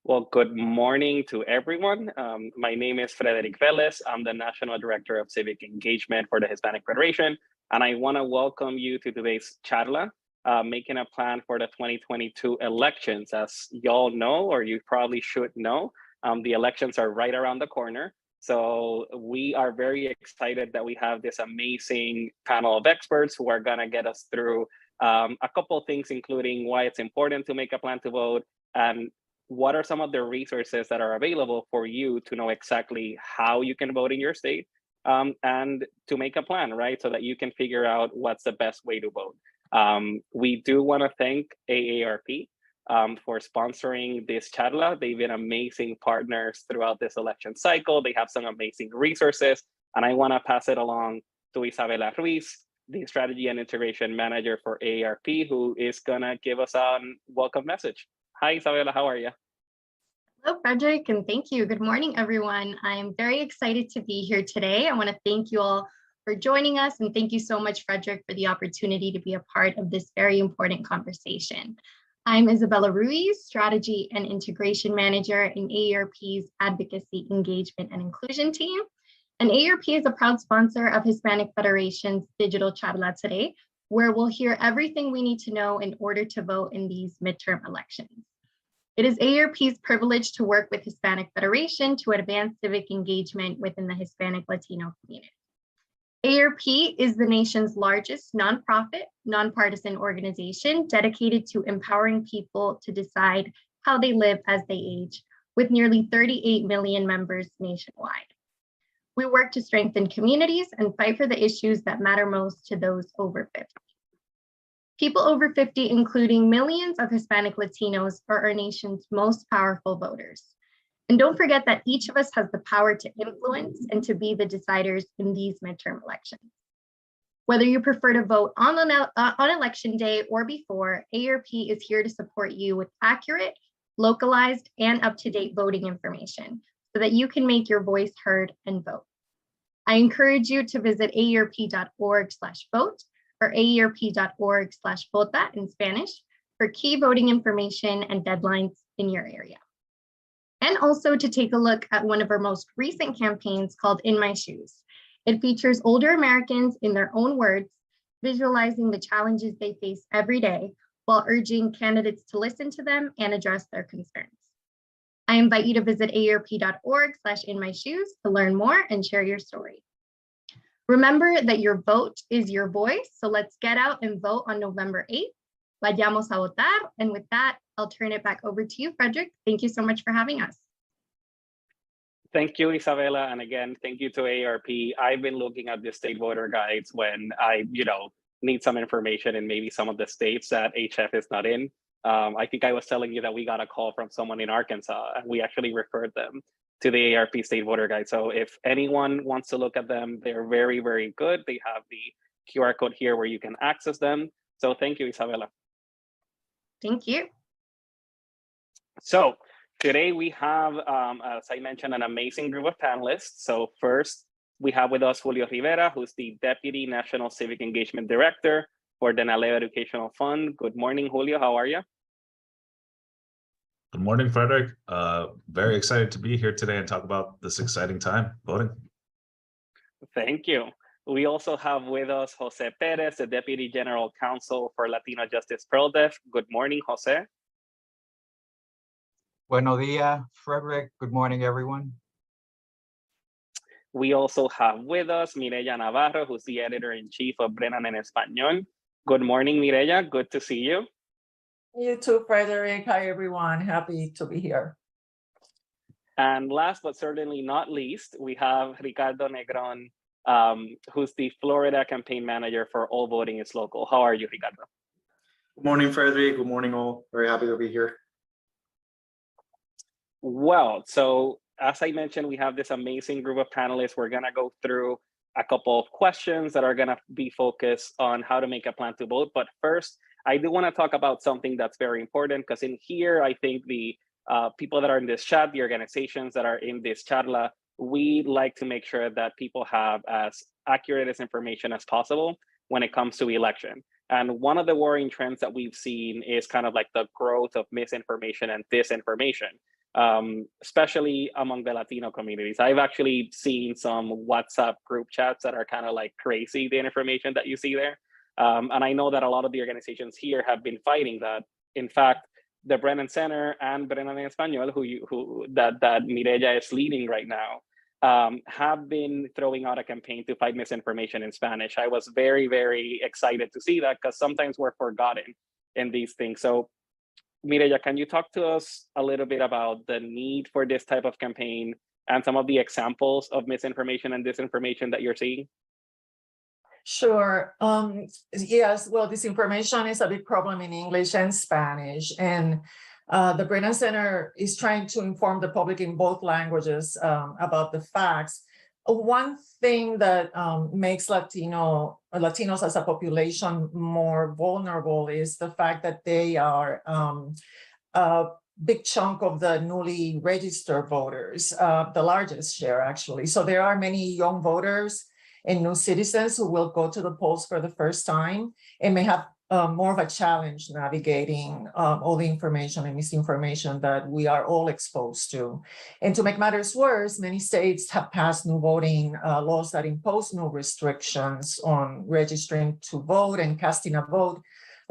Well, good morning to everyone. My name is Frederic Velez. I'm the National Director of Civic Engagement for the Hispanic Federation, and I want to welcome you to today's charla, making a plan for the 2022 elections. As y'all know, or you probably should know, the elections are right around the corner. So we are very excited that we have this amazing panel of experts who are gonna get us through a couple of things, including why it's important to make a plan to vote, and what are some of the resources that are available for you to know exactly how you can vote in your state, and to make a plan, right? So that you can figure out what's the best way to vote. We do want to thank AARP for sponsoring this charla. They've been amazing partners throughout this election cycle. They have some amazing resources, and I want to pass it along to Isabela Ruiz, the Strategy and Integration Manager for AARP, who is gonna give us a welcome message. Hi, Isabela, how are you? Hello, Frederick, and thank you. Good morning, everyone. I'm very excited to be here today. I want to thank you all for joining us, and thank you so much, Frederick, for the opportunity to be a part of this very important conversation. I'm Isabela Ruiz, Strategy and Integration Manager in AARP's Advocacy, Engagement, and Inclusion team. And AARP is a proud sponsor of Hispanic Federation's Digital Charla today, where we'll hear everything we need to know in order to vote in these midterm elections. It is AARP's privilege to work with Hispanic Federation to advance civic engagement within the Hispanic Latino community. AARP is the nation's largest nonprofit, nonpartisan organization dedicated to empowering people to decide how they live as they age, with nearly 38 million members nationwide. We work to strengthen communities and fight for the issues that matter most to those over 50. People over 50, including millions of Hispanic Latinos, are our nation's most powerful voters. And don't forget that each of us has the power to influence and to be the deciders in these midterm elections. Whether you prefer to vote on election day or before, AARP is here to support you with accurate, localized, and up-to-date voting information so that you can make your voice heard and vote. I encourage you to visit aarp.org/vote or aarp.org/vota in Spanish for key voting information and deadlines in your area. And also to take a look at one of our most recent campaigns called In My Shoes. It features older Americans in their own words, visualizing the challenges they face every day while urging candidates to listen to them and address their concerns. I invite you to visit aarp.org/inmyshoes to learn more and share your story. Remember that your vote is your voice, so let's get out and vote on November 8th. Vayamos a votar. And with that, I'll turn it back over to you, Frederick. Thank you so much for having us. Thank you, Isabela. And again, thank you to AARP. I've been looking at the state voter guides when I, need some information in maybe some of the states that HF is not in. I think I was telling you that we got a call from someone in Arkansas, and we actually referred them to the AARP state voter guide. So if anyone wants to look at them, they're very, very good. They have the QR code here where you can access them. So thank you, Isabela. Thank you. So today we have, as I mentioned, an amazing group of panelists. So first, we have with us Julio Rivera, who's the Deputy National Civic Engagement Director for the NALEO Educational Fund. Good morning, Julio. How are you? Good morning, Frederick. Very excited to be here today and talk about this exciting time voting. Thank you. We also have with us Jose Perez, the Deputy General Counsel for Latino Justice PRLDEF. Good morning, Jose. Buenos dias, Frederick. Good morning, everyone. We also have with us Mireya Navarro, who's the Editor-in-Chief of Brennan en Español. Good morning, Mireya. Good to see you. You too, Frederick. Hi, everyone. Happy to be here. And last but certainly not least, we have Ricardo Negron, who's the Florida Campaign Manager for All Voting is Local. How are you, Ricardo? Good morning, Frederick. Good morning, all. Very happy to be here. Well, so as I mentioned, we have this amazing group of panelists. We're going to go through a couple of questions that are going to be focused on how to make a plan to vote. But first, I do want to talk about something that's very important, because in here, I think the people that are in this chat, the organizations that are in this charla, we like to make sure that people have as accurate as information as possible when it comes to election. And one of the worrying trends that we've seen is kind of like the growth of misinformation and disinformation. especially among the Latino communities. I've actually seen some WhatsApp group chats that are kind of like crazy, the information that you see there. And I know that a lot of the organizations here have been fighting that. In fact, the Brennan Center and Brennan en Español, that Mireya is leading right now, have been throwing out a campaign to fight misinformation in Spanish. I was very, very excited to see that because sometimes we're forgotten in these things. So Mireya, can you talk to us a little bit about the need for this type of campaign and some of the examples of misinformation and disinformation that you're seeing? Sure. Yes, well, disinformation is a big problem in English and Spanish. And the Brennan Center is trying to inform the public in both languages about the facts. One thing that makes Latinos as a population more vulnerable is the fact that they are a big chunk of the newly registered voters, the largest share actually. So there are many young voters and new citizens who will go to the polls for the first time and may have more of a challenge navigating all the information and misinformation that we are all exposed to. And to make matters worse, many states have passed new voting laws that impose new restrictions on registering to vote and casting a vote,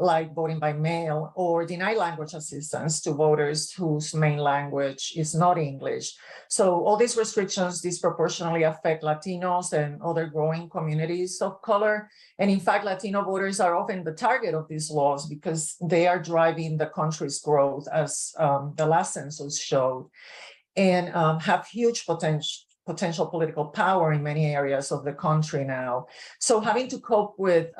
like voting by mail, or deny language assistance to voters whose main language is not English. So all these restrictions disproportionately affect Latinos and other growing communities of color. And in fact, Latino voters are often the target of these laws because they are driving the country's growth, as the last census showed, and have huge potential political power in many areas of the country now. So having to cope with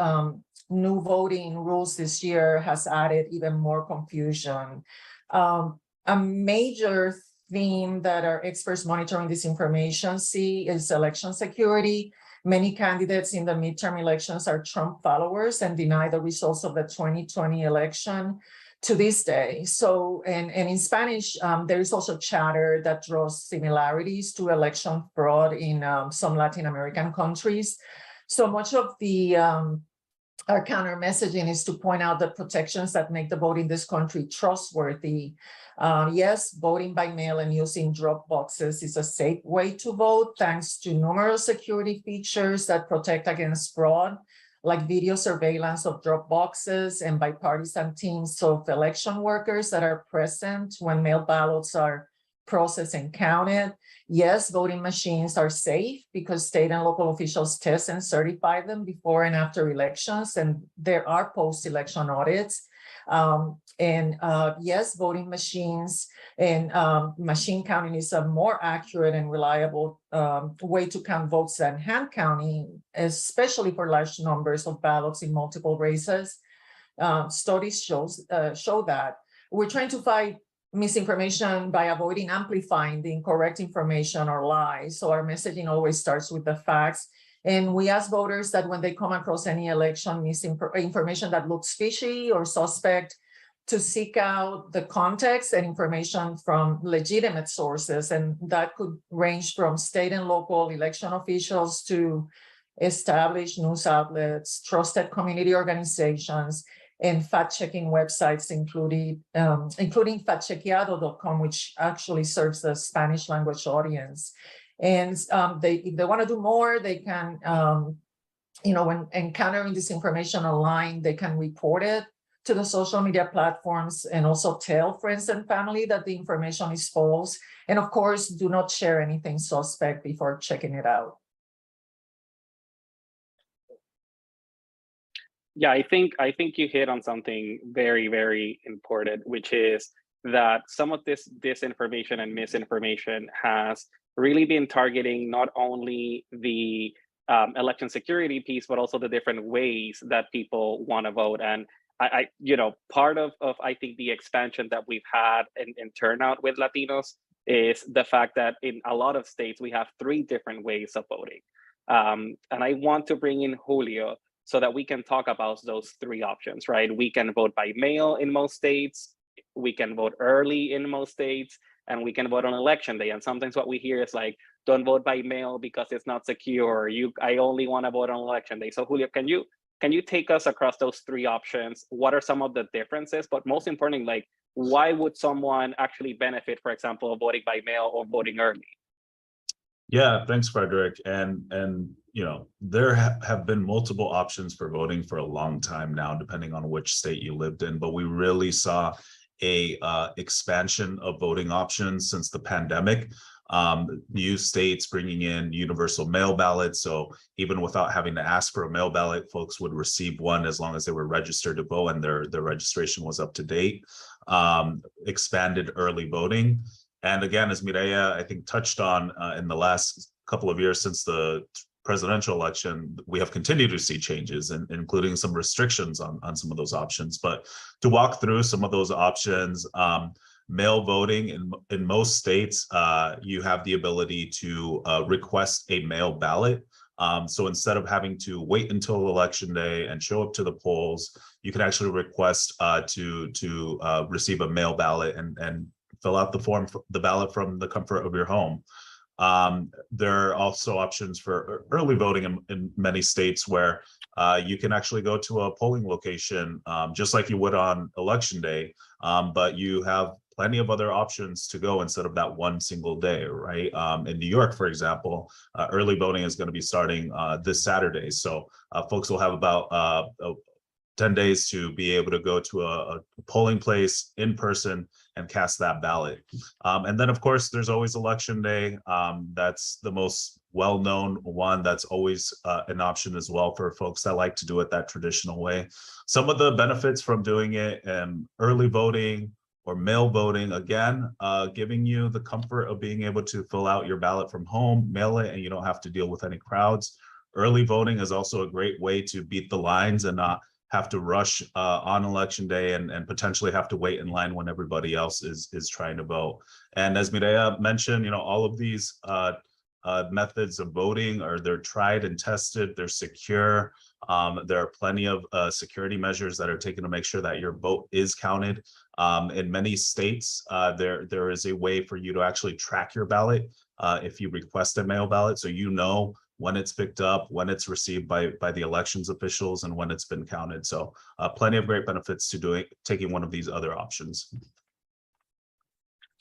new voting rules this year has added even more confusion. A major theme that our experts monitoring this information see is election security. Many candidates in the midterm elections are Trump followers and deny the results of the 2020 election to this day. So, and in Spanish, there is also chatter that draws similarities to election fraud in some Latin American countries. So much of the our counter messaging is to point out the protections that make the vote in this country trustworthy. Yes, voting by mail and using drop boxes is a safe way to vote, thanks to numerous security features that protect against fraud, like video surveillance of drop boxes and bipartisan teams of election workers that are present when mail ballots are processed and counted. Yes, voting machines are safe because state and local officials test and certify them before and after elections, and there are post-election audits. Yes, voting machines and machine counting is a more accurate and reliable way to count votes than hand counting, especially for large numbers of ballots in multiple races. Studies show that. We're trying to fight misinformation by avoiding amplifying the incorrect information or lies. So our messaging always starts with the facts. And we ask voters that when they come across any election information that looks fishy or suspect, to seek out the context and information from legitimate sources. And that could range from state and local election officials to established news outlets, trusted community organizations, and fact-checking websites, including factchequeado.com, which actually serves the Spanish language audience. And if they want to do more, they can, when encountering this information online, they can report it to the social media platforms and also tell friends and family that the information is false. And of course, do not share anything suspect before checking it out. Yeah, I think you hit on something very, very important, which is that some of this disinformation and misinformation has really been targeting not only the election security piece, but also the different ways that people want to vote. And part of I think the expansion that we've had in turnout with Latinos is the fact that in a lot of states, we have 3 different ways of voting. And I want to bring in Julio so that we can talk about those 3 options, right? We can vote by mail in most states, we can vote early in most states, and we can vote on election day. And sometimes what we hear is like, don't vote by mail because it's not secure. I only want to vote on election day. So Julio, can you take us across those 3 options? What are some of the differences? But most importantly, like, why would someone actually benefit, for example, voting by mail or voting early? Yeah, thanks, Frederick. And you know, there have been multiple options for voting for a long time now, depending on which state you lived in. But we really saw a expansion of voting options since the pandemic. New states bringing in universal mail ballots. So even without having to ask for a mail ballot, folks would receive one as long as they were registered to vote and their registration was up to date. Expanded early voting. And again, as Mireya, I think, touched on in the last couple of years since the presidential election, we have continued to see changes, including some restrictions on some of those options. But to walk through some of those options, mail voting in most states, you have the ability to request a mail ballot. So instead of having to wait until election day and show up to the polls, you can actually request to receive a mail ballot and fill out the ballot from the comfort of your home. There are also options for early voting in many states where you can actually go to a polling location just like you would on election day, but you have plenty of other options to go instead of that one single day, right? In New York, for example, early voting is going to be starting this Saturday. So folks will have about 10 days to be able to go to a polling place in person and cast that ballot. And then, of course, there's always election day. That's the most well-known one. That's always an option as well for folks that like to do it that traditional way. Some of the benefits from doing it early voting or mail voting, again, giving you the comfort of being able to fill out your ballot from home, mail it, and you don't have to deal with any crowds. Early voting is also a great way to beat the lines and not have to rush on election day and potentially have to wait in line when everybody else is trying to vote. And as Mireya mentioned, you know, all of these methods of voting they're tried and tested, they're secure. There are plenty of security measures that are taken to make sure that your vote is counted. In many states, there is a way for you to actually track your ballot if you request a mail ballot, so you know when it's picked up, when it's received by the elections officials, and when it's been counted. So plenty of great benefits to taking one of these other options.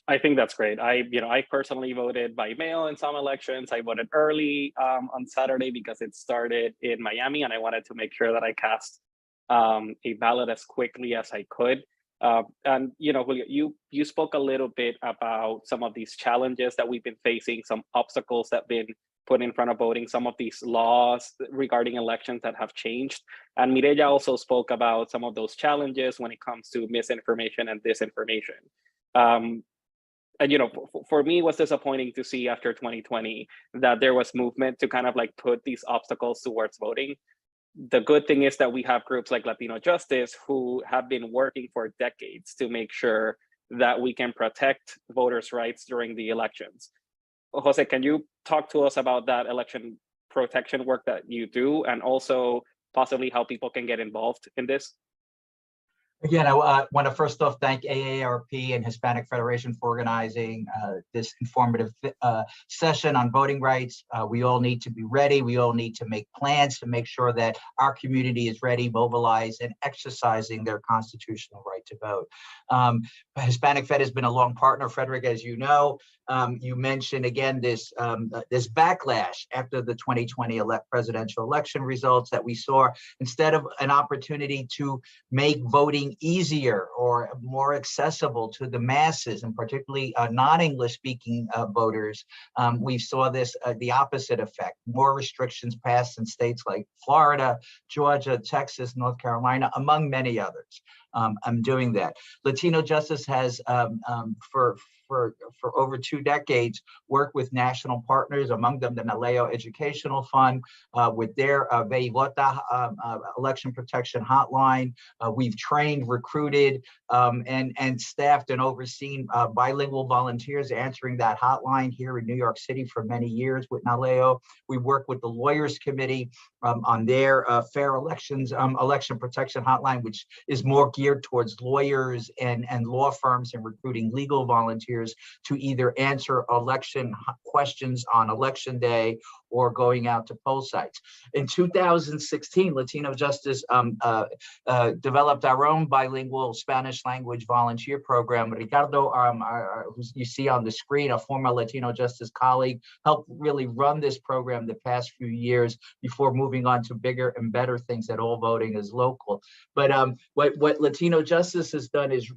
I think that's great. I personally voted by mail in some elections. I voted early on Saturday because it started in Miami, and I wanted to make sure that I cast a ballot as quickly as I could. And Julio, you spoke a little bit about some of these challenges that we've been facing, some obstacles that have been put in front of voting, some of these laws regarding elections that have changed. And Mireya also spoke about some of those challenges when it comes to misinformation and disinformation. And for me, it was disappointing to see after 2020 that there was movement to kind of like put these obstacles towards voting. The good thing is that we have groups like Latino Justice who have been working for decades to make sure that we can protect voters' rights during the elections. Jose, can you talk to us about that election protection work that you do, and also possibly how people can get involved in this? Again, I want to first off thank AARP and Hispanic Federation for organizing this informative session on voting rights. We all need to be ready. We all need to make plans to make sure that our community is ready, mobilized, and exercising their constitutional right to vote. Hispanic Fed has been a long partner, Frederick, as you know. You mentioned again this backlash after the 2020 presidential election results that we saw. Instead of an opportunity to make voting easier or more accessible to the masses, and particularly non-English speaking voters, we saw this the opposite effect. More restrictions passed in states like Florida, Georgia, Texas, North Carolina, among many others. I'm doing that. Latino Justice has for over 2 decades worked with national partners, among them the NALEO Educational Fund, with their Veivota election protection hotline. We've trained, recruited, and staffed and overseen bilingual volunteers answering that hotline here in New York City for many years with NALEO. We work with the Lawyers Committee on their Fair Elections election protection hotline, which is more geared towards lawyers and law firms and recruiting legal volunteers to either answer election questions on election day or going out to poll sites. In 2016, Latino Justice developed our own bilingual Spanish language volunteer program. Ricardo, who you see on the screen, a former Latino Justice colleague, helped really run this program the past few years before moving on to bigger and better things that all voting is local. But what Latino Justice has done is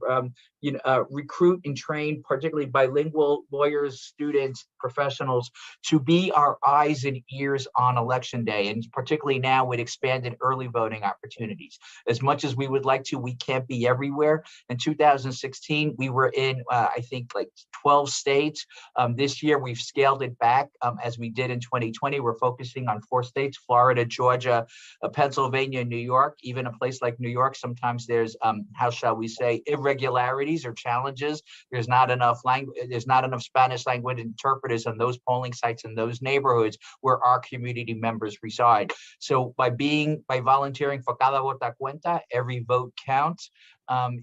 recruit and train particularly bilingual lawyers, students, professionals to be our eyes and ears on election day, and particularly now with expanded early voting opportunities. As much as we would like to, we can't be everywhere. In 2016, we were in, I think, like 12 states. This year, we've scaled it back as we did in 2020. We're focusing on 4 states, Florida, Georgia, Pennsylvania, New York. Even a place like New York, sometimes there's, how shall we say, irregularities or challenges. There's not enough language, there's not enough Spanish language interpreters on those polling sites in those neighborhoods where our community members reside. So by volunteering for Cada Vota Cuenta, every vote counts.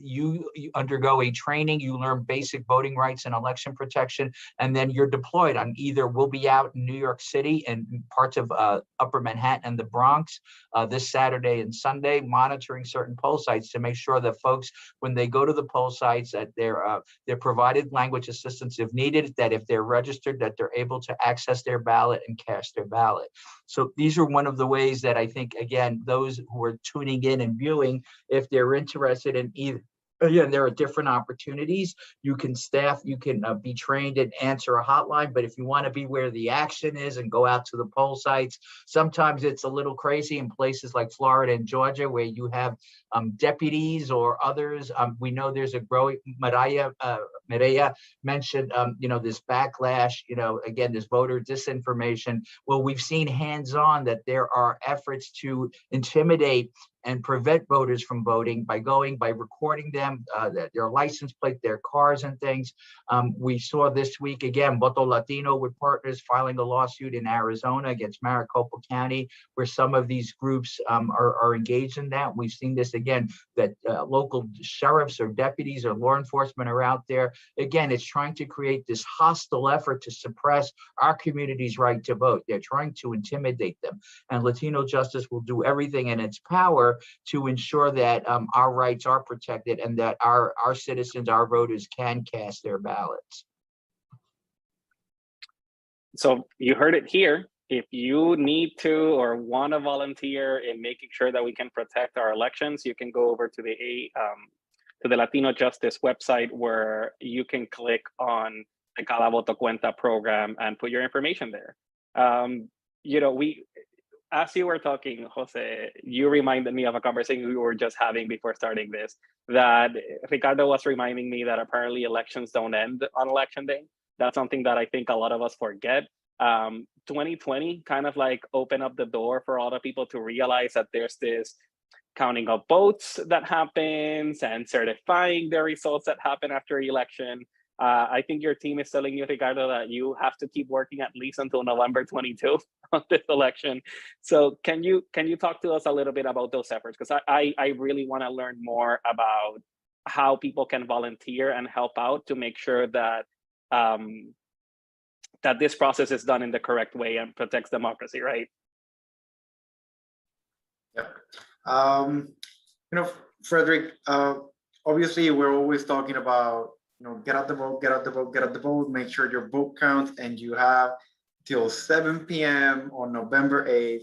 You undergo a training, you learn basic voting rights and election protection, and then you're deployed on either, we'll be out in New York City and parts of Upper Manhattan and the Bronx this Saturday and Sunday, monitoring certain poll sites to make sure that folks, when they go to the poll sites, that they're provided language assistance if needed, that if they're registered, that they're able to access their ballot and cast their ballot. So these are one of the ways that I think, again, those who are tuning in and viewing, if they're interested in either, again, there are different opportunities. You can be trained and answer a hotline, but if you want to be where the action is and go out to the poll sites, sometimes it's a little crazy in places like Florida and Georgia where you have deputies or others. We know there's a growing, Mireya mentioned, this backlash, again, this voter disinformation. Well, we've seen hands-on that there are efforts to intimidate and prevent voters from voting by recording them, their license plate, their cars and things. We saw this week, again, Voto Latino with partners filing a lawsuit in Arizona against Maricopa County, where some of these groups are engaged in that. We've seen this again, that local sheriffs or deputies or law enforcement are out there. Again, it's trying to create this hostile effort to suppress our community's right to vote. They're trying to intimidate them. And Latino Justice will do everything in its power to ensure that our rights are protected and that our citizens, our voters, can cast their ballots. So you heard it here. If you need to or want to volunteer in making sure that we can protect our elections, you can go over to the Latino Justice website, where you can click on the Cada Voto Cuenta program and put your information there. As you were talking, Jose, you reminded me of a conversation we were just having before starting this, that Ricardo was reminding me that apparently elections don't end on election day. That's something that I think a lot of us forget. 2020 kind of like opened up the door for all the people to realize that there's this counting of votes that happens and certifying the results that happen after election. I think your team is telling you, Ricardo, that you have to keep working at least until November 22 on this election. So can you talk to us a little bit about those efforts? Because I really want to learn more about how people can volunteer and help out to make sure that that this process is done in the correct way and protects democracy, right? Yeah. Frederick, obviously we're always talking about, get out the vote, get out the vote, get out the vote, make sure your vote counts, and you have till 7 p.m. on November 8th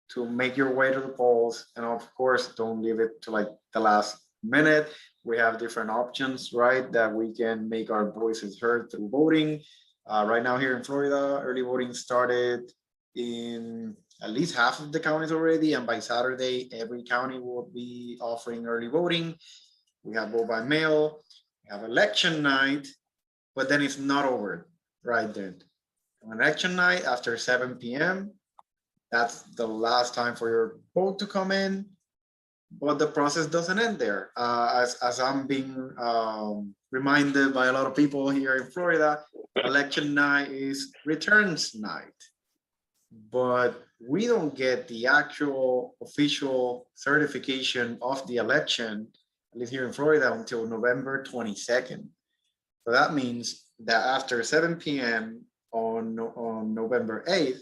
to make your way to the polls. And of course, don't leave it to like the last minute. We have different options, right, that we can make our voices heard through voting. Right now here in Florida, early voting started in at least half of the counties already, and by Saturday, every county will be offering early voting. We have vote by mail. Have election night, but then it's not over right then. On election night after 7 p.m., that's the last time for your vote to come in, but the process doesn't end there. As I'm being reminded by a lot of people here in Florida, election night is returns night, but we don't get the actual official certification of the election at least here in Florida, until November 22nd. So that means that after 7 p.m. on November 8th,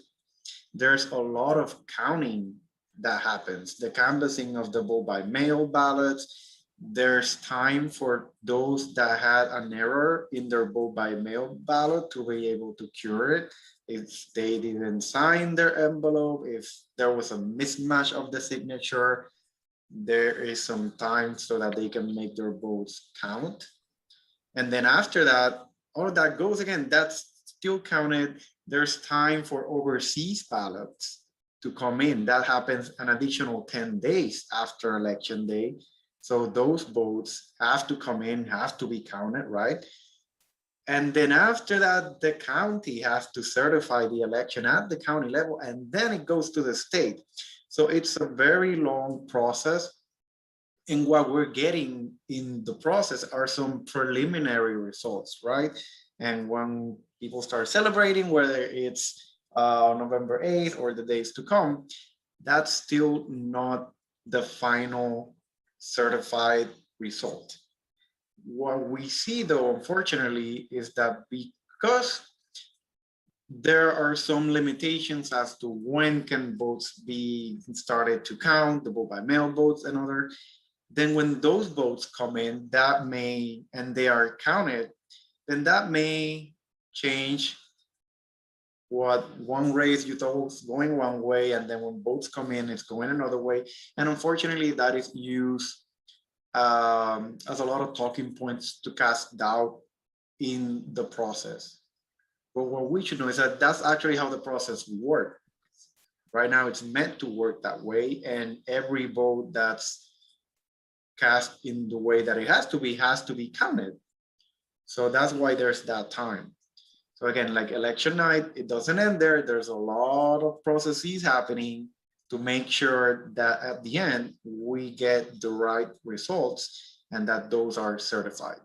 there's a lot of counting that happens. The canvassing of the vote by mail ballots. There's time for those that had an error in their vote by mail ballot to be able to cure it. If they didn't sign their envelope, if there was a mismatch of the signature, there is some time so that they can make their votes count. And then after that, all of that goes again, that's still counted. There's time for overseas ballots to come in. That happens an additional 10 days after election day. So those votes have to come in, have to be counted, right? And then after that, the county has to certify the election at the county level, and then it goes to the state. So it's a very long process. And what we're getting in the process are some preliminary results, right? And when people start celebrating, whether it's November 8th or the days to come, that's still not the final certified result. What we see, though, unfortunately, is that because there are some limitations as to when can votes be started to count, the vote by mail votes and other, then when those votes come in, that may, and they are counted, then that may change what one race you thought was going one way, and then when votes come in, it's going another way. And unfortunately, that is used as a lot of talking points to cast doubt in the process. But what we should know is that that's actually how the process works. Right now, it's meant to work that way, and every vote that's cast in the way that it has to be counted. So that's why there's that time. So again, like election night, it doesn't end there. There's a lot of processes happening to make sure that at the end, we get the right results and that those are certified.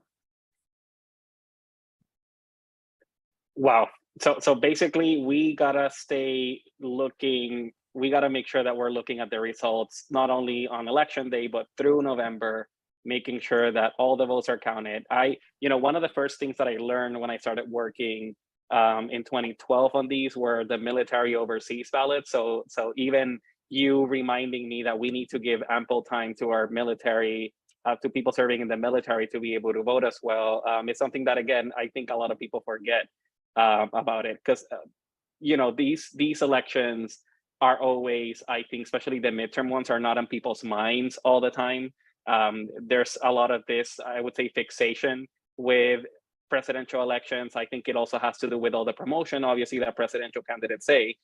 Wow. So basically, we gotta stay looking. We gotta make sure that we're looking at the results not only on election day but through November, making sure that all the votes are counted. One of the first things that I learned when I started working in 2012 on these were the military overseas ballots. So even you reminding me that we need to give ample time to our military, to people serving in the military to be able to vote as well. It's something that, again, I think a lot of people forget about it, because these elections are always, I think, especially the midterm ones, are not on people's minds all the time. There's a lot of this, I would say, fixation with presidential elections. I think it also has to do with all the promotion, obviously, that presidential candidates say.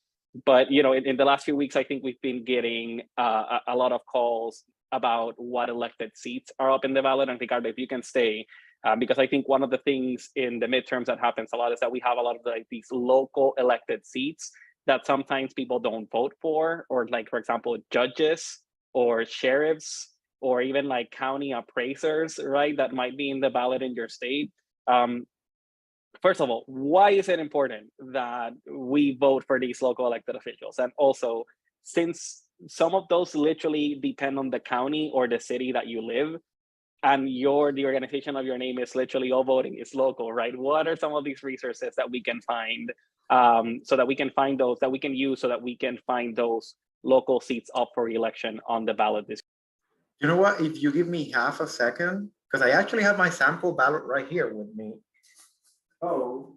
But in the last few weeks, I think we've been getting a lot of calls about what elected seats are up in the ballot. And Ricardo, if you can stay, because I think one of the things in the midterms that happens a lot is that we have a lot of these local elected seats that sometimes people don't vote for, or like, for example, judges or sheriffs, or even like county appraisers, right? That might be in the ballot in your state. First of all, why is it important that we vote for these local elected officials? And also, since some of those literally depend on the county or the city that you live, and the organization of your name is literally all voting is local, right? What are some of these resources that we can find, so that we can find those, that we can use, so that we can find those local seats up for election on the ballot this year? You know what? If you give me half a second, because I actually have my sample ballot right here with me. Oh,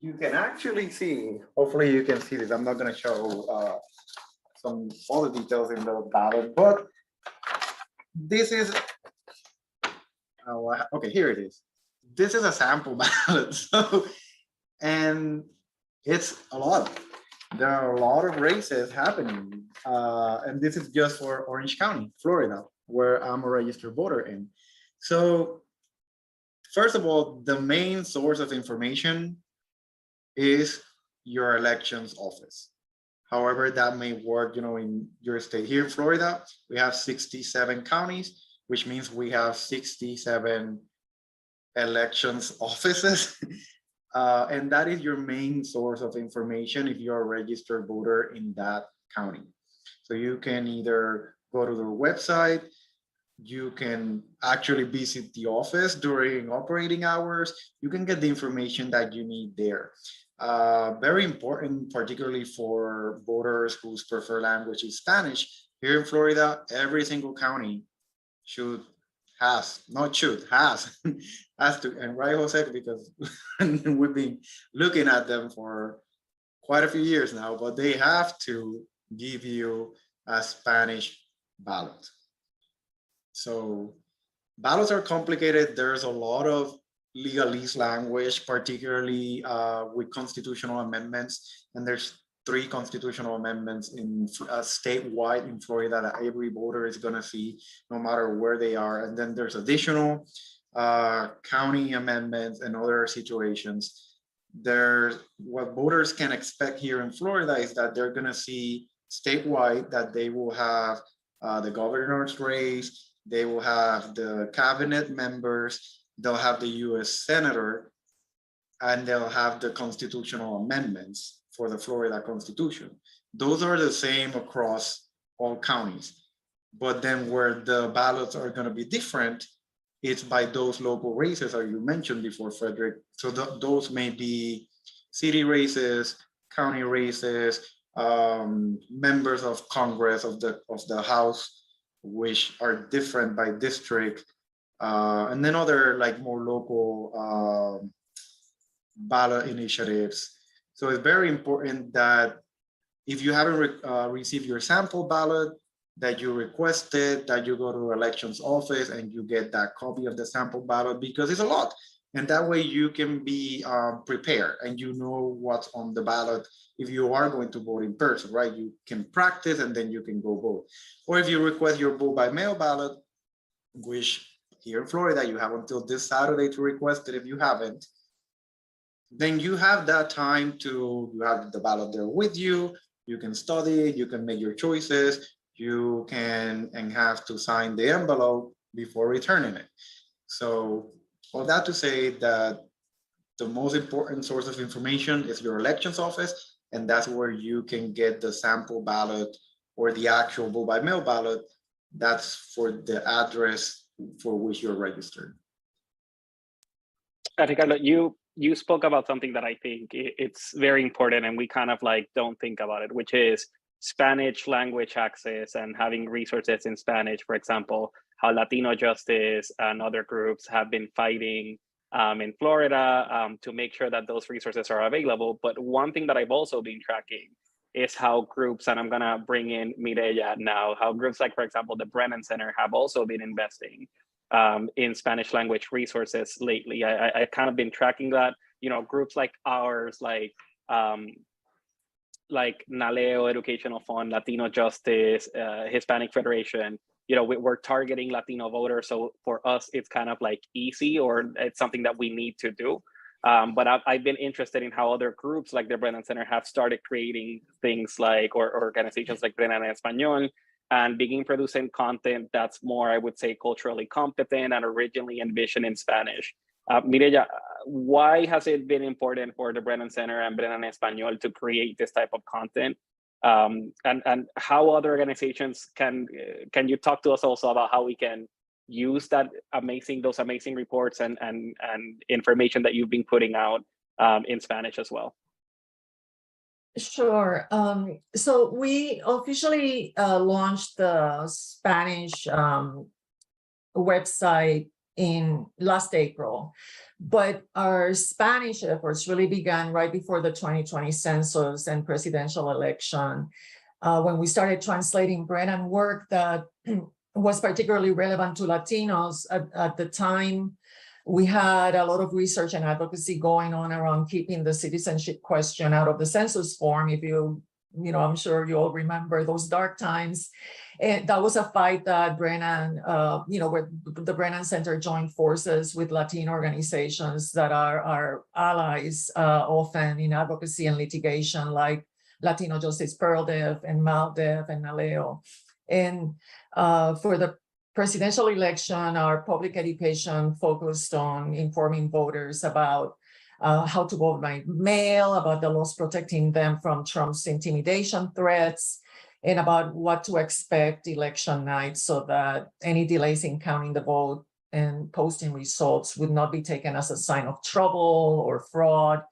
you can actually see, hopefully you can see this. I'm not going to show all the details in the ballot, but this is, okay, here it is. This is a sample ballot. So, and it's a lot. There are a lot of races happening. And this is just for Orange County, Florida, where I'm a registered voter in. So first of all, the main source of information is your elections office. However, that may work, in your state. Here in Florida, we have 67 counties, which means we have 67 elections offices. And that is your main source of information if you're a registered voter in that county. So you can either go to their website, You can actually visit the office during operating hours. You can get the information that you need there. Very important, particularly for voters whose preferred language is Spanish. Here in Florida, every single county has to, and right, Jose, because we've been looking at them for quite a few years now, but they have to give you a Spanish ballot. So ballots are complicated. There's a lot of legalese language, particularly with constitutional amendments. And there's 3 constitutional amendments in statewide in Florida that every voter is going to see, no matter where they are. And then there's additional county amendments and other situations. What voters can expect here in Florida is that they're going to see statewide that they will have the governor's race, they will have the cabinet members, they'll have the US Senator, and they'll have the constitutional amendments for the Florida Constitution. Those are the same across all counties. But then where the ballots are going to be different, it's by those local races, as you mentioned before, Frederick. So those may be city races, county races, members of Congress, of the House, which are different by district, and then other like more local ballot initiatives. So it's very important that if you haven't received your sample ballot, that you request it, that you go to elections office and you get that copy of the sample ballot, because it's a lot. And that way you can be prepared and you know what's on the ballot if you are going to vote in person, right? You can practice and then you can go vote. Or if you request your vote by mail ballot, which here in Florida, you have until this Saturday to request it if you haven't, then you have that time to, you have the ballot there with you, you can study, you can make your choices, you can, and have to sign the envelope before returning it. So all that to say that the most important source of information is your elections office, and that's where you can get the sample ballot or the actual vote by mail ballot. That's for the address for which you're registered. Ricardo, you spoke about something that I think it's very important, and we kind of like don't think about it, which is Spanish language access and having resources in Spanish. For example, how Latino Justice and other groups have been fighting in Florida to make sure that those resources are available. But one thing that I've also been tracking is how groups, and I'm gonna bring in Mireya now, how groups like, for example, the Brennan Center have also been investing in Spanish language resources lately. I kind of been tracking that, you know, groups like ours, like NALEO Educational Fund, Latino Justice, Hispanic Federation, you know, we're targeting Latino voters. So for us, it's kind of like easy, or it's something that we need to do. But I've been interested in how other groups like the Brennan Center have started creating things like, or organizations like Brennan Español, and begin producing content that's more, I would say, culturally competent and originally envisioned in Spanish. Mireya, why has it been important for the Brennan Center and Brennan Español to create this type of content? And how other organizations can you talk to us also about how we can use that those amazing reports and information that you've been putting out in Spanish as well? Sure. So we officially launched the Spanish website in last April, but our Spanish efforts really began right before the 2020 census and presidential election, when we started translating Brennan work that was particularly relevant to Latinos. At the time, we had a lot of research and advocacy going on around keeping the citizenship question out of the census form. If you know, I'm sure you all remember those dark times. And that was a fight that Brennan, you know, where the Brennan Center joined forces with Latino organizations that are our allies often in advocacy and litigation, like Latino Justice, PearlDev and MalDev and NALEO. And for the presidential election, our public education focused on informing voters about how to vote by mail, about the laws protecting them from Trump's intimidation threats, and about what to expect election night so that any delays in counting the vote and posting results would not be taken as a sign of trouble or fraud,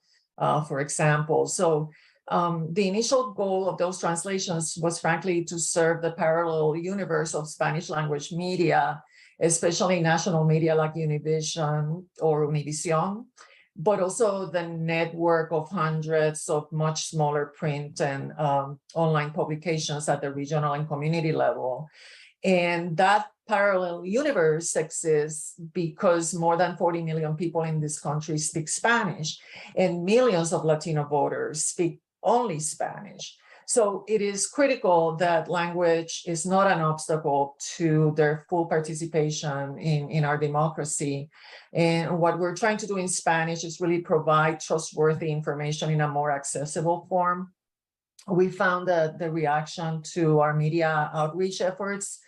for example. So the initial goal of those translations was frankly to serve the parallel universe of Spanish language media, especially national media like Univision or Univision, but also the network of hundreds of much smaller print and online publications at the regional and community level. And that parallel universe exists because more than 40 million people in this country speak Spanish, and millions of Latino voters speak only Spanish. So it is critical that language is not an obstacle to their full participation in our democracy. And what we're trying to do in Spanish is really provide trustworthy information in a more accessible form. We found that the reaction to our media outreach efforts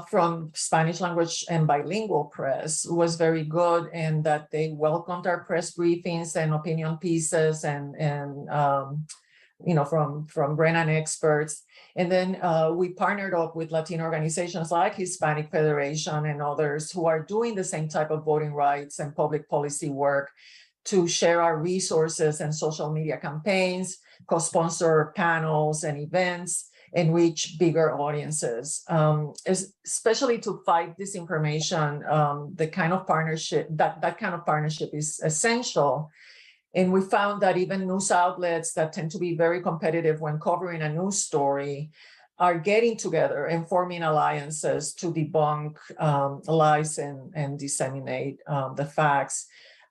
from Spanish language and bilingual press was very good, and that they welcomed our press briefings and opinion pieces and you know, from Brennan experts. And then we partnered up with Latino organizations like Hispanic Federation and others who are doing the same type of voting rights and public policy work to share our resources and social media campaigns, co-sponsor panels and events, and reach bigger audiences, especially to fight disinformation. The kind of partnership, that kind of partnership is essential. And we found that even news outlets that tend to be very competitive when covering a news story are getting together and forming alliances to debunk lies and disseminate the facts.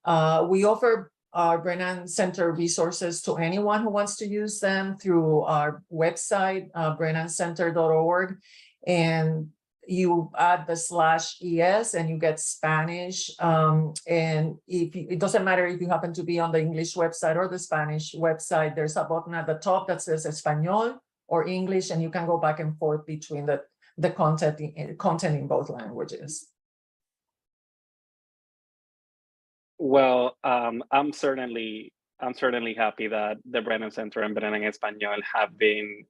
We offer our Brennan Center resources to anyone who wants to use them through our website, brennancenter.org. And you add the /es and you get Spanish. And it doesn't matter if you happen to be on the English website or the Spanish website, there's a button at the top that says Espanol or English, and you can go back and forth between the content in both languages. Well, I'm certainly happy that the Brennan Center and Brennan Español have been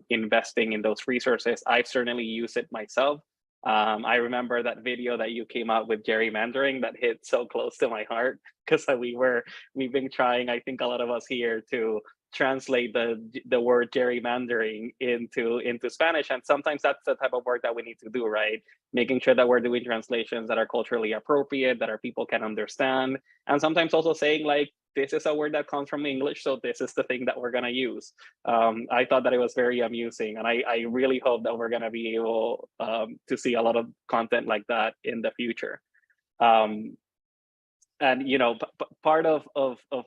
investing in those resources. I've certainly used it myself. I remember that video that you came out with gerrymandering that hit so close to my heart, because we've been trying, I think a lot of us here, to translate the word gerrymandering into Spanish. And sometimes that's the type of work that we need to do, right? Making sure that we're doing translations that are culturally appropriate, that our people can understand. And sometimes also saying, like, this is a word that comes from English, so this is the thing that we're gonna use. I thought that it was very amusing, and I really hope that we're gonna be able to see a lot of content like that in the future. And you know, part of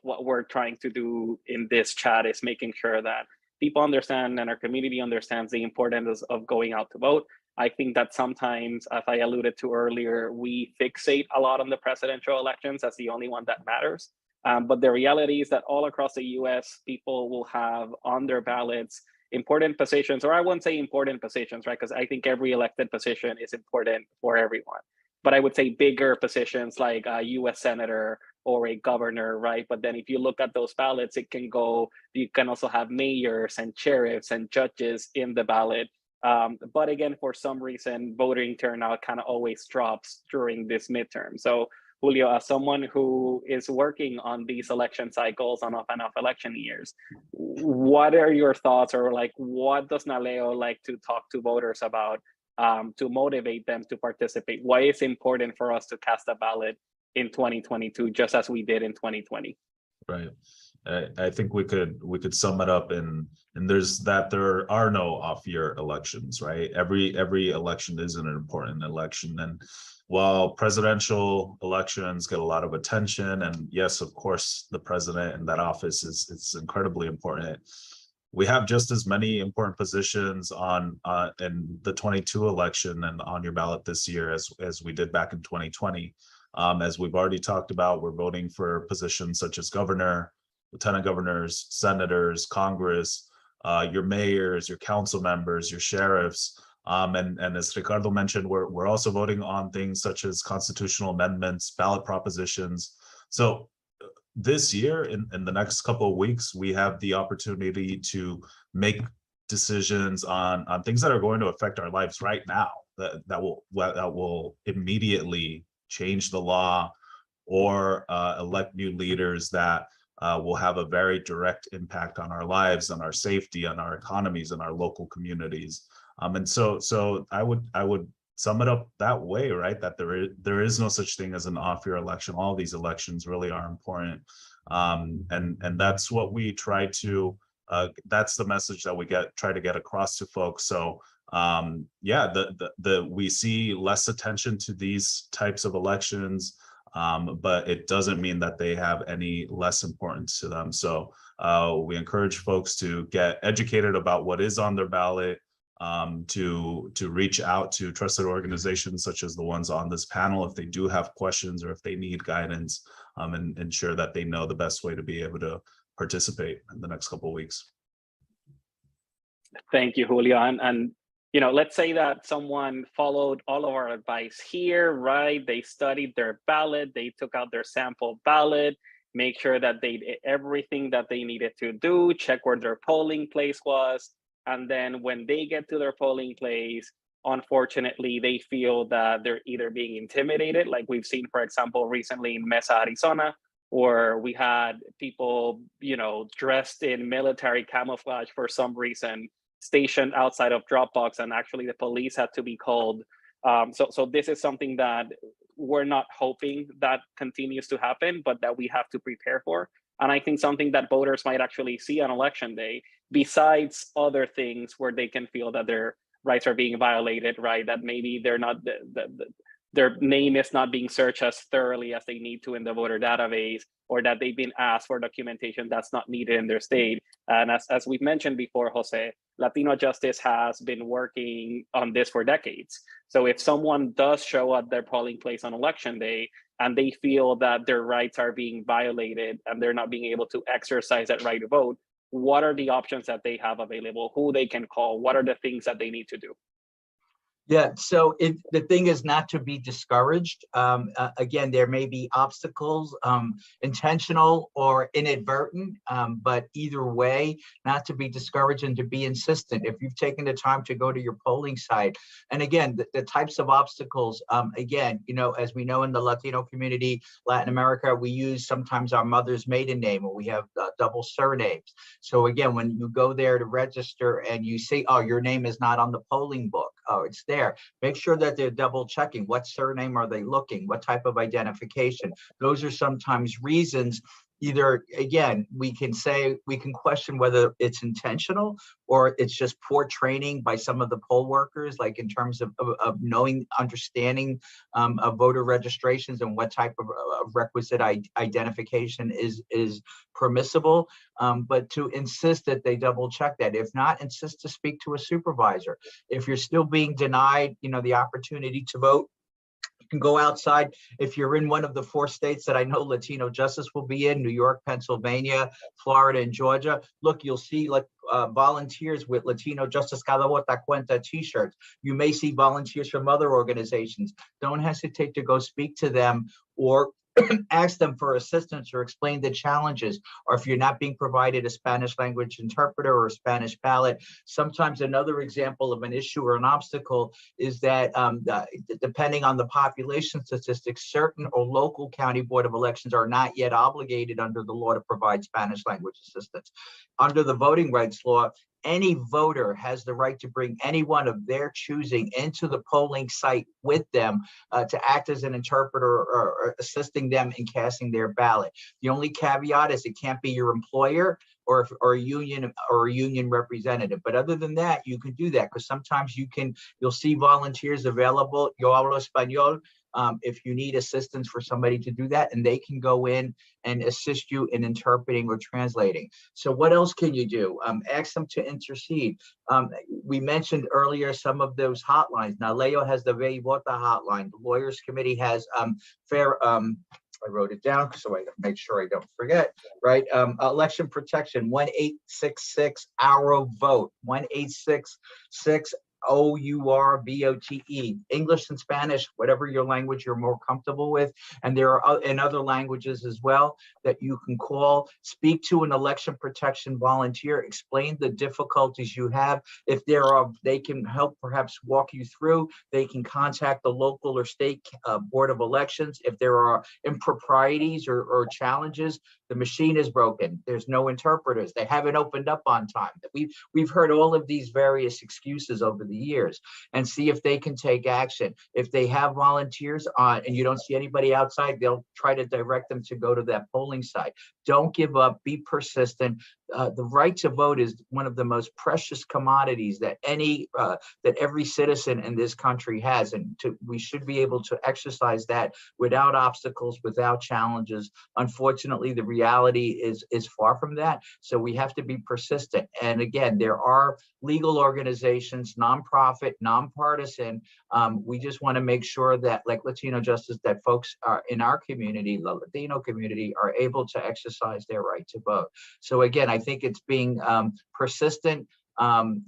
what we're trying to do in this chat is making sure that people understand and our community understands the importance of going out to vote. I think that sometimes, as I alluded to earlier, we fixate a lot on the presidential elections as the only one that matters. But the reality is that all across the US, people will have on their ballots important positions, or I wouldn't say important positions, right? Because I think every elected position is important for everyone. But I would say bigger positions like a US senator or a governor, right? But then if you look at those ballots, it can go, you can also have mayors and sheriffs and judges in the ballot. But again, for some reason, voting turnout kind of always drops during this midterm. So Julio, as someone who is working on these election cycles on off and off election years, what are your thoughts, or like, what does NALEO like to talk to voters about to motivate them to participate? Why is it important for us to cast a ballot in 2022, just as we did in 2020? Right. I think we could sum it up in, and there are no off-year elections, right? Every election is an important election, and while presidential elections get a lot of attention, and yes, of course, the president in that office is incredibly important, we have just as many important positions on in the 22 election and on your ballot this year as we did back in 2020. As we've already talked about, we're voting for positions such as governor, lieutenant governors, senators, Congress, your mayors, your council members, your sheriffs. And as Ricardo mentioned, we're also voting on things such as constitutional amendments, ballot propositions. So this year, in the next couple of weeks, we have the opportunity to make decisions on things that are going to affect our lives right now, that will immediately change the law, or elect new leaders that will have a very direct impact on our lives, on our safety, on our economies, and our local communities. And so I would sum it up that way, right? That there is no such thing as an off-year election. All these elections really are important, and that's what we try to. That's the message that we try to get across to folks. So yeah, we see less attention to these types of elections, but it doesn't mean that they have any less importance to them. So we encourage folks to get educated about what is on their ballot, to reach out to trusted organizations such as the ones on this panel if they do have questions or if they need guidance, and ensure that they know the best way to be able to participate in the next couple of weeks. Thank you, Julio. And you know, let's say that someone followed all of our advice here, right? They studied their ballot, they took out their sample ballot, make sure that they did everything that they needed to do, check where their polling place was. And then when they get to their polling place, unfortunately, they feel that they're either being intimidated, like we've seen, for example, recently in Mesa, Arizona, or we had people, you know, dressed in military camouflage for some reason, stationed outside of Dropbox, and actually the police had to be called. So this is something that we're not hoping that continues to happen, but that we have to prepare for. And I think something that voters might actually see on election day, besides other things where they can feel that their rights are being violated, right? That maybe they're not, their name is not being searched as thoroughly as they need to in the voter database, or that they've been asked for documentation that's not needed in their state. And as we've mentioned before, Jose, Latino Justice has been working on this for decades. So if someone does show up their polling place on election day and they feel that their rights are being violated and they're not being able to exercise that right to vote, what are the options that they have available, who they can call, what are the things that they need to do? Yeah, so the thing is not to be discouraged. Again, there may be obstacles, intentional or inadvertent, but either way, not to be discouraged and to be insistent. If you've taken the time to go to your polling site, and again, the types of obstacles, again, you know, as we know in the Latino community, Latin America, we use sometimes our mother's maiden name, or we have double surnames. So again, when you go there to register and you see, oh, your name is not on the polling book, oh, it's there. Make sure that they're double checking. What surname are they looking? What type of identification? Those are sometimes reasons. Either, again, we can question whether it's intentional or it's just poor training by some of the poll workers, like in terms of knowing, understanding of voter registrations and what type of requisite identification is permissible. But to insist that they double check that. If not, insist to speak to a supervisor. If you're still being denied, you know, the opportunity to vote, you can go outside. If you're in one of the 4 states that I know Latino Justice will be in, New York, Pennsylvania, Florida, and Georgia, look, you'll see like volunteers with Latino Justice Cada Vota Cuenta t-shirts. You may see volunteers from other organizations. Don't hesitate to go speak to them or ask them for assistance or explain the challenges. Or if you're not being provided a Spanish language interpreter or a Spanish ballot, sometimes another example of an issue or an obstacle is that depending on the population statistics, certain or local county board of elections are not yet obligated under the law to provide Spanish language assistance. Under the voting rights law, any voter has the right to bring anyone of their choosing into the polling site with them to act as an interpreter or assisting them in casting their ballot. The only caveat is it can't be your employer or a union representative. But other than that, you can do that, because sometimes you'll see volunteers available. Yo hablo español. If you need assistance for somebody to do that, and they can go in and assist you in interpreting or translating. So what else can you do? Ask them to intercede. We mentioned earlier some of those hotlines. NALEO has the Ve y Vota hotline. The Lawyers Committee has I wrote it down so I make sure I don't forget, right? Election protection, 1-866-ARROW-VOTE, 1-866 OURVOTE, English and Spanish, whatever your language you're more comfortable with. And there are in other languages as well that you can call, speak to an election protection volunteer, explain the difficulties you have. If there are, they can help perhaps walk you through. They can contact the local or state board of elections. If there are improprieties or challenges, the machine is broken, there's no interpreters, they haven't opened up on time. We've heard all of these various excuses over the years, and see if they can take action. If they have volunteers on and you don't see anybody outside, they'll try to direct them to go to that polling site. Don't give up, be persistent. The right to vote is one of the most precious commodities that every citizen in this country has, and we should be able to exercise that without obstacles, without challenges. Unfortunately, the reality is far from that, so we have to be persistent. And again, there are legal organizations, nonprofit, nonpartisan. We just want to make sure that, like Latino Justice, that folks are in our community, the Latino community, are able to exercise their right to vote. So again, I think it's being persistent, and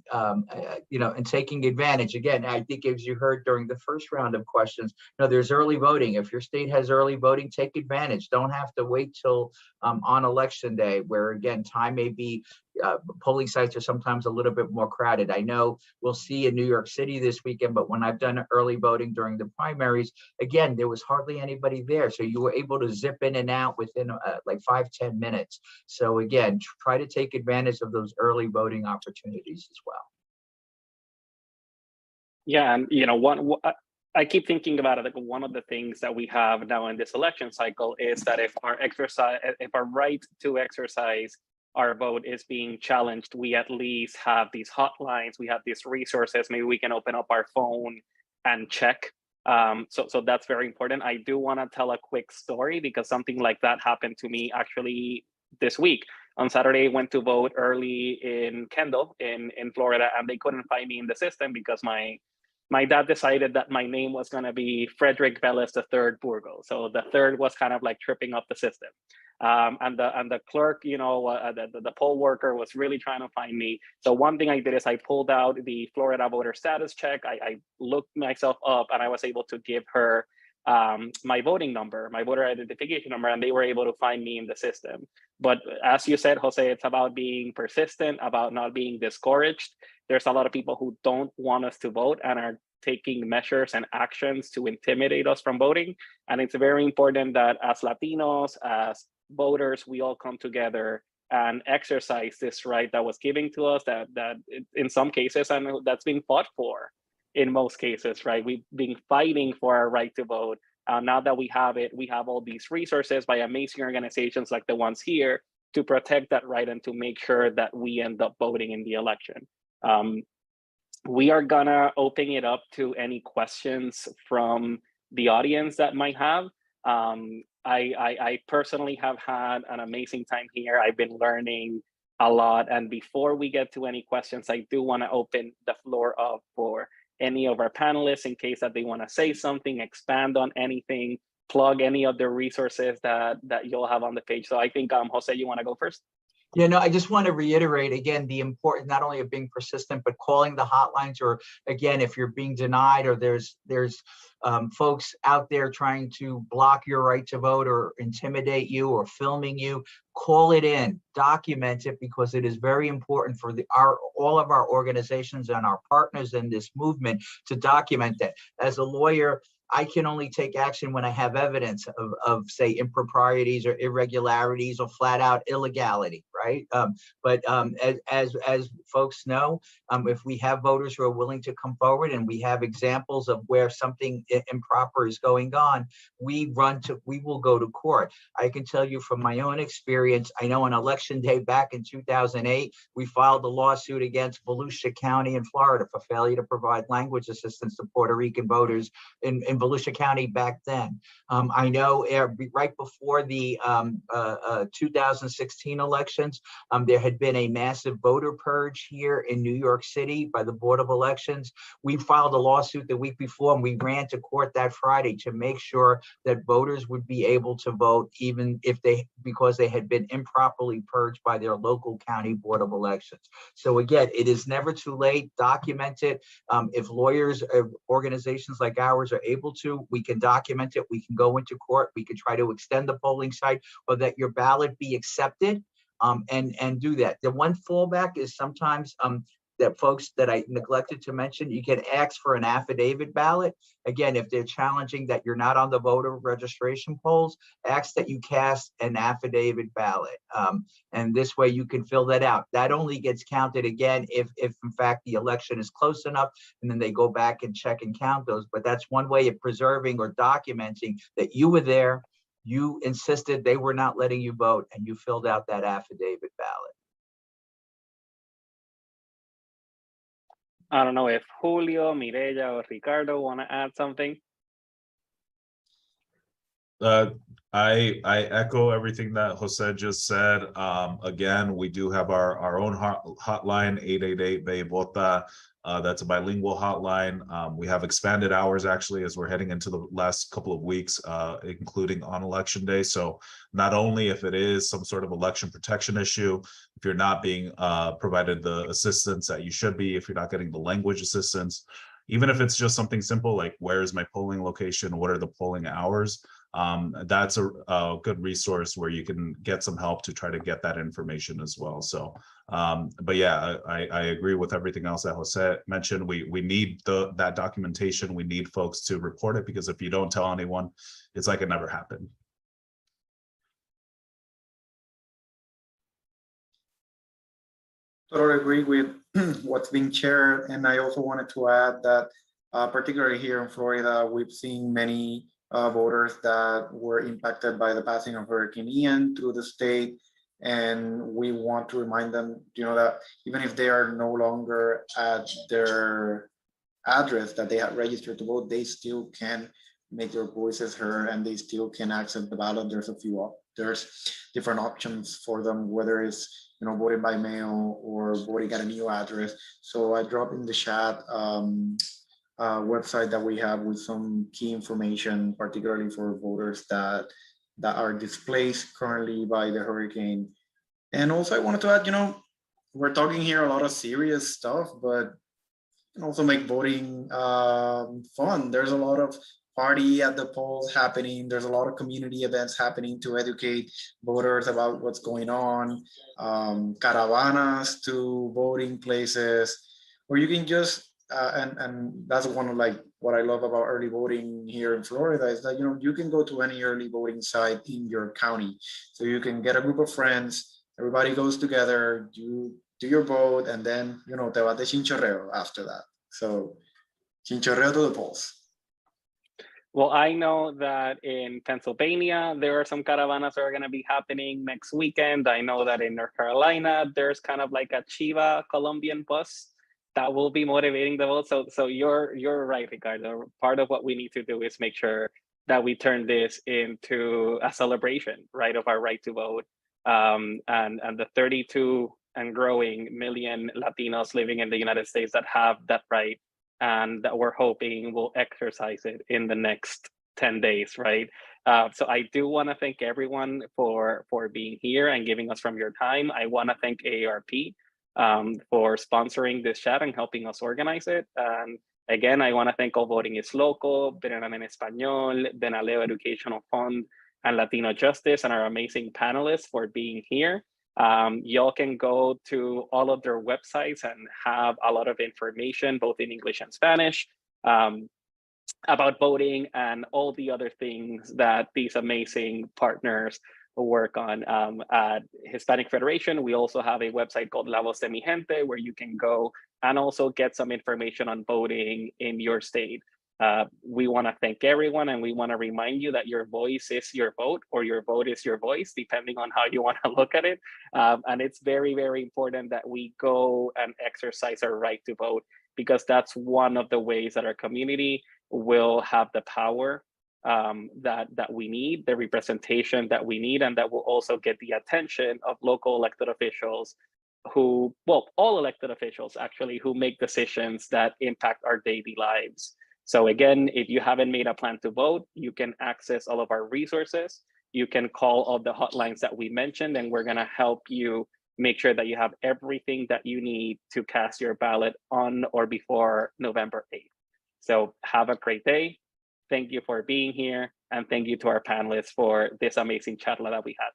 taking advantage. Again, I think as you heard during the first round of questions, there's early voting. If your state has early voting, take advantage. Don't have to wait till on election day, where again, time may be, polling sites are sometimes a little bit more crowded. I know we'll see in New York City this weekend, but when I've done early voting during the primaries, again, there was hardly anybody there. So you were able to zip in and out within like 5-10 minutes. So again, try to take advantage of those early voting opportunities as well. Yeah, and I keep thinking about it, like one of the things that we have now in this election cycle is that if our right to exercise our vote is being challenged, we at least have these hotlines, we have these resources, maybe we can open up our phone and check. So that's very important. I do want to tell a quick story because something like that happened to me actually this week. On Saturday, I went to vote early in Kendall in Florida, and they couldn't find me in the system because my dad decided that my name was going to be Frederick Velez III Burgo. So the third was kind of like tripping up the system. And the clerk, the poll worker was really trying to find me. So one thing I did is I pulled out the Florida voter status check. I looked myself up and I was able to give her my voting number, my voter identification number, and they were able to find me in the system. But as you said, Jose, it's about being persistent, about not being discouraged. There's a lot of people who don't want us to vote and are taking measures and actions to intimidate us from voting. And it's very important that as Latinos, as voters, we all come together and exercise this right that was given to us, that in some cases, and that's being fought for in most cases, right? We've been fighting for our right to vote. Now that we have it, we have all these resources by amazing organizations like the ones here to protect that right and to make sure that we end up voting in the election. We are gonna open it up to any questions from the audience that might have. I personally have had an amazing time here. I've been learning a lot. And before we get to any questions, I do want to open the floor up for any of our panelists in case that they want to say something, expand on anything, plug any of the resources that you'll have on the page. So I think, Jose, you want to go first? Yeah, no, I just want to reiterate again the importance not only of being persistent, but calling the hotlines, or again, if you're being denied or there's folks out there trying to block your right to vote or intimidate you or filming you, call it in, document it, because it is very important for all of our organizations and our partners in this movement to document that. As a lawyer, I can only take action when I have evidence of say improprieties or irregularities or flat out illegality, right? But as folks know, if we have voters who are willing to come forward and we have examples of where something improper is going on, we will go to court. I can tell you from my own experience, I know on election day back in 2008, we filed a lawsuit against Volusia County in Florida for failure to provide language assistance to Puerto Rican voters in Volusia County back then. I know right before the 2016 elections, elections. There had been a massive voter purge here in New York City by the Board of Elections. We filed a lawsuit the week before, and we ran to court that Friday to make sure that voters would be able to vote, even if because they had been improperly purged by their local county Board of Elections. So again, it is never too late. Document it. If lawyers, organizations like ours are able to, we can document it. We can go into court. We can try to extend the polling site or that your ballot be accepted, and do that. The one fallback is sometimes that folks that I neglected to mention, you can ask for an affidavit ballot. Again, if they're challenging that you're not on the voter registration polls, ask that you cast an affidavit ballot. And this way you can fill that out. That only gets counted again if in fact the election is close enough, and then they go back and check and count those. But that's one way of preserving or documenting that you were there, you insisted they were not letting you vote, and you filled out that affidavit ballot. I don't know if Julio, Mireya, or Ricardo want to add something. I echo everything that Jose just said. Again, we do have our own hotline, 888-BEI-VOTA. That's a bilingual hotline. We have expanded hours actually as we're heading into the last couple of weeks, including on election day. So not only if it is some sort of election protection issue, if you're not being provided the assistance that you should be, if you're not getting the language assistance, even if it's just something simple like where is my polling location, what are the polling hours, that's a good resource where you can get some help to try to get that information as well. So but yeah, I agree with everything else that Jose mentioned. We need that documentation. We need folks to report it, because if you don't tell anyone, it's like it never happened. Totally agree with what's being shared. And I also wanted to add that particularly here in Florida, we've seen many voters that were impacted by the passing of Hurricane Ian through the state. And we want to remind them, that even if they are no longer at their address that they had registered to vote, they still can make their voices heard, and they still can access the ballot. There's different options for them, whether it's voting by mail or voting at a new address. So I dropped in the chat website that we have with some key information, particularly for voters that are displaced currently by the hurricane. And also I wanted to add, we're talking here a lot of serious stuff, but can also make voting fun. There's a lot of party at the polls happening. There's a lot of community events happening to educate voters about what's going on. Caravanas to voting places, where you can just and that's one of what I love about early voting here in Florida is that you can go to any early voting site in your county. So you can get a group of friends, everybody goes together, you do your vote, and then te vas de chinchorreo after that. So chinchorreo to the polls. Well, I know that in Pennsylvania, there are some caravanas that are going to be happening next weekend. I know that in North Carolina, there's kind of like a Chiva Colombian bus that will be motivating the vote. So you're right, Ricardo. Part of what we need to do is make sure that we turn this into a celebration, right, of our right to vote. And the 32 and growing million Latinos living in the United States that have that right, and that we're hoping will exercise it in the next 10 days, right? So I do want to thank everyone for being here and giving us from your time. I want to thank AARP for sponsoring this chat and helping us organize it. And again, I want to thank All Voting is Local, Brennan en Español, the NALEO Educational Fund, and Latino Justice, and our amazing panelists for being here. Y'all can go to all of their websites and have a lot of information, both in English and Spanish, about voting and all the other things that these amazing partners work on. At Hispanic Federation, we also have a website called La Voz de Mi Gente, where you can go and also get some information on voting in your state. We want to thank everyone, and we want to remind you that your voice is your vote, or your vote is your voice, depending on how you want to look at it. And it's very, very important that we go and exercise our right to vote, because that's one of the ways that our community will have the power that we need, the representation that we need, and that will also get the attention of local elected officials who, well, all elected officials actually, who make decisions that impact our daily lives. So again, if you haven't made a plan to vote, you can access all of our resources. You can call all the hotlines that we mentioned, and we're gonna help you make sure that you have everything that you need to cast your ballot on or before November 8th. So have a great day. Thank you for being here. And thank you to our panelists for this amazing charla that we had.